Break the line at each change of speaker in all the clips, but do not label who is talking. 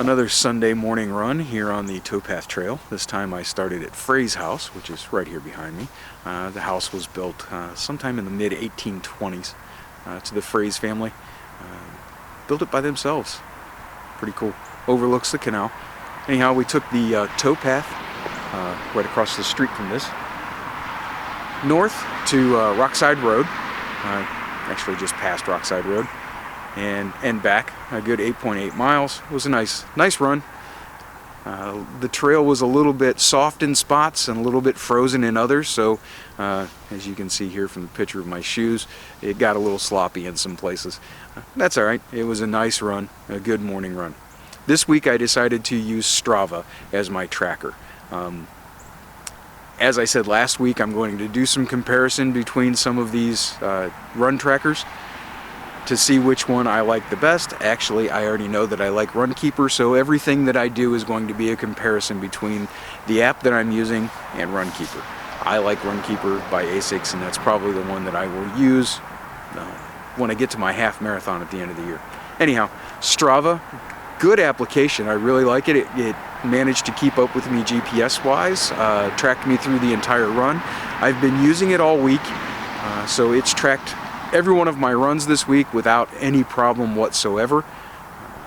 Another Sunday morning run here on the Towpath Trail. This time I started at Frazee House, which is right here behind me. The house was built sometime in the mid-1820s to the Frazee family. Built it by themselves. Pretty cool. Overlooks the canal. Anyhow, we took the towpath right across the street from this, north to Rockside Rd. Actually just past Rockside Rd. And back a good 8.8 miles. It was a nice run. The trail was a little bit soft in spots and a little bit frozen in others, so as you can see here from the picture of my shoes, it got a little sloppy in some places. That's alright. It was a nice run, a good morning run. This week I decided to use Strava as my tracker. As I said last week, I'm going to do some comparison between some of these run trackers to see which one I like the best. Actually, I already know that I like Runkeeper, so everything that I do is going to be a comparison between the app that I'm using and Runkeeper. I like Runkeeper by ASICS, and that's probably the one that I will use when I get to my half marathon at the end of the year. Anyhow, Strava, good application. I really like it. It managed to keep up with me GPS-wise, tracked me through the entire run. I've been using it all week, so it's tracked every one of my runs this week without any problem whatsoever.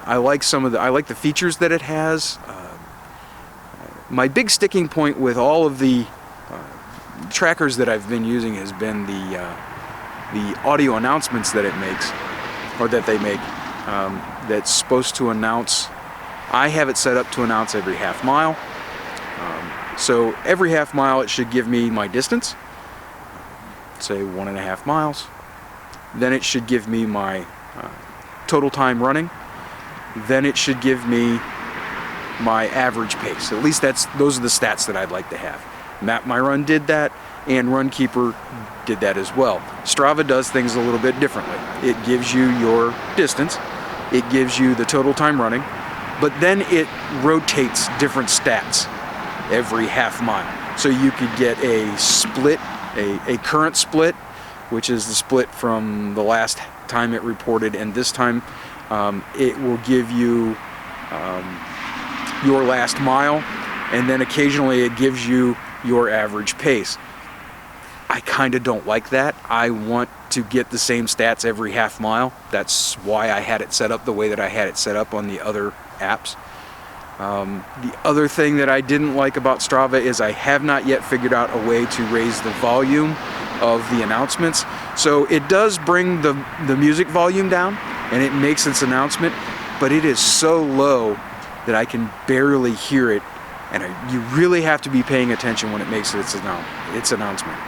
I like the features that it has. My big sticking point with all of the trackers that I've been using has been the audio announcements that it makes, or that they make, that's supposed to announce. I have it set up to announce every half mile. So every half mile it should give me my distance, say 1.5 miles. Then it should give me my total time running. Then it should give me my average pace. At least those are the stats that I'd like to have. Map My Run did that, and Runkeeper did that as well. Strava does things a little bit differently. It gives you your distance, it gives you the total time running, but then it rotates different stats every half mile. So you could get a split, a current split, which is the split from the last time it reported, and this time it will give you your last mile, and then occasionally it gives you your average pace. I kind of don't like that. I want to get the same stats every half mile. That's why I had it set up the way that I had it set up on the other apps. The other thing that I didn't like about Strava is I have not yet figured out a way to raise the volume of the announcements. So it does bring the music volume down, and it makes its announcement, but it is so low that I can barely hear it, and you really have to be paying attention when it makes its announcement.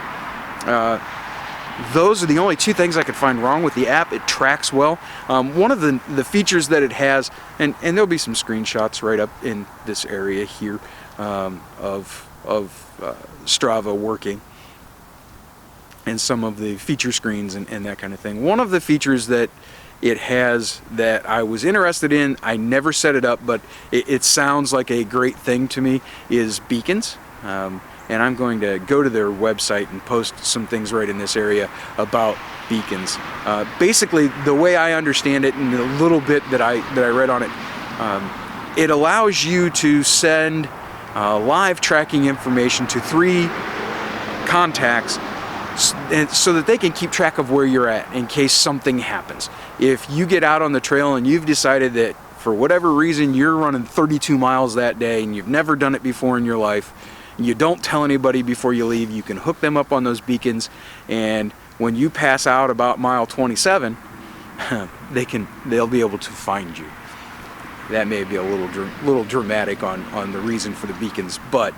Those are the only two things I could find wrong with the app. It tracks well. One of the features that it has, and there'll be some screenshots right up in this area here of Strava working, and some of the feature screens and that kind of thing. One of the features that it has that I was interested in, I never set it up, but it sounds like a great thing to me, is beacons. And I'm going to go to their website and post some things right in this area about beacons. Basically, the way I understand it, and the little bit that I read on it, it allows you to send live tracking information to 3 contacts, so that they can keep track of where you're at in case something happens. If you get out on the trail and you've decided that for whatever reason you're running 32 miles that day and you've never done it before in your life, you don't tell anybody before you leave, you can hook them up on those beacons, and when you pass out about mile 27, they'll be able to find you. That may be a little dramatic on the reason for the beacons, but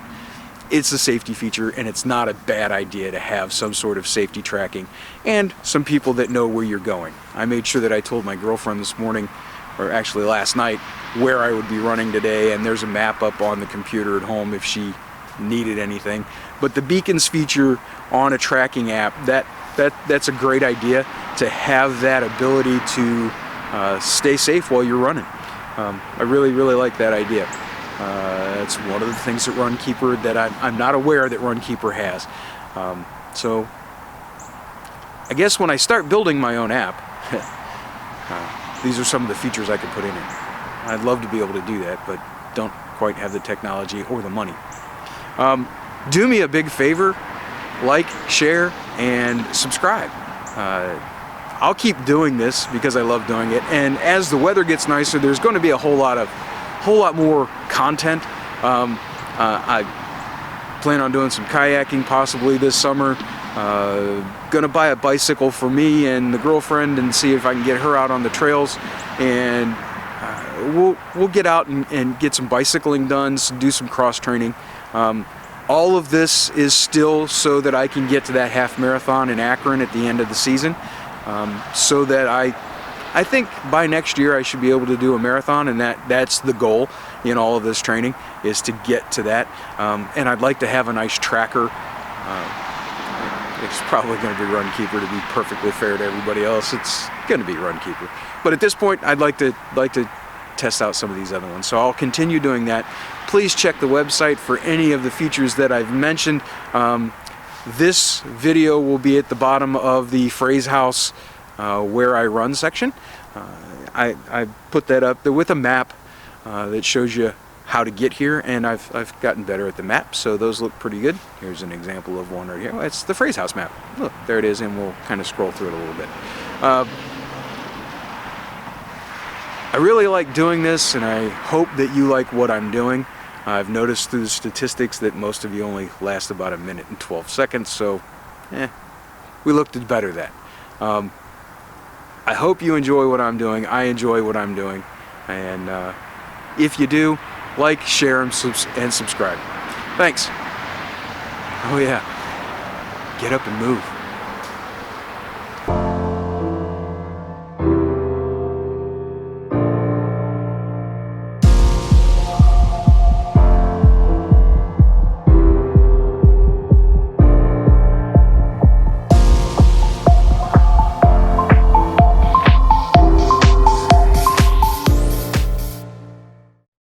it's a safety feature, and it's not a bad idea to have some sort of safety tracking and some people that know where you're going. I made sure that I told my girlfriend this morning, or actually last night, where I would be running today, and there's a map up on the computer at home if she needed anything. But the beacons feature on a tracking app, that's a great idea, to have that ability to stay safe while you're running. I really like that idea. It's one of the things that Runkeeper that I'm not aware that Runkeeper has. So I guess when I start building my own app, these are some of the features I could put in it. I'd love to be able to do that, but don't quite have the technology or the money. Do me a big favor, like, share, and subscribe. I'll keep doing this because I love doing it, and as the weather gets nicer, there's going to be a whole lot more content. I plan on doing some kayaking possibly this summer. Gonna buy a bicycle for me and the girlfriend and see if I can get her out on the trails, and we'll get out and get some bicycling done, do some cross training. All of this is still so that I can get to that half marathon in Akron at the end of the season, so that I think by next year I should be able to do a marathon, and that's the goal in all of this training, is to get to that. And I'd like to have a nice tracker. It's probably going to be Runkeeper, to be perfectly fair to everybody else. It's going to be Runkeeper. But at this point, I'd like to test out some of these other ones. So I'll continue doing that. Please check the website for any of the features that I've mentioned. This video will be at the bottom of the Frazee House where I run section. I put that up there with a map that shows you how to get here, and I've gotten better at the map, so those look pretty good. Here's an example of one right here. It's the Frazee House map. Look, there it is, and we'll kind of scroll through it a little bit. I really like doing this, and I hope that you like what I'm doing. I've noticed through the statistics that most of you only last about 1 minute and 12 seconds, so we look to better that. I hope you enjoy what I'm doing. I enjoy what I'm doing, and if you do, like, share, and subscribe. Thanks. Oh yeah, get up and move.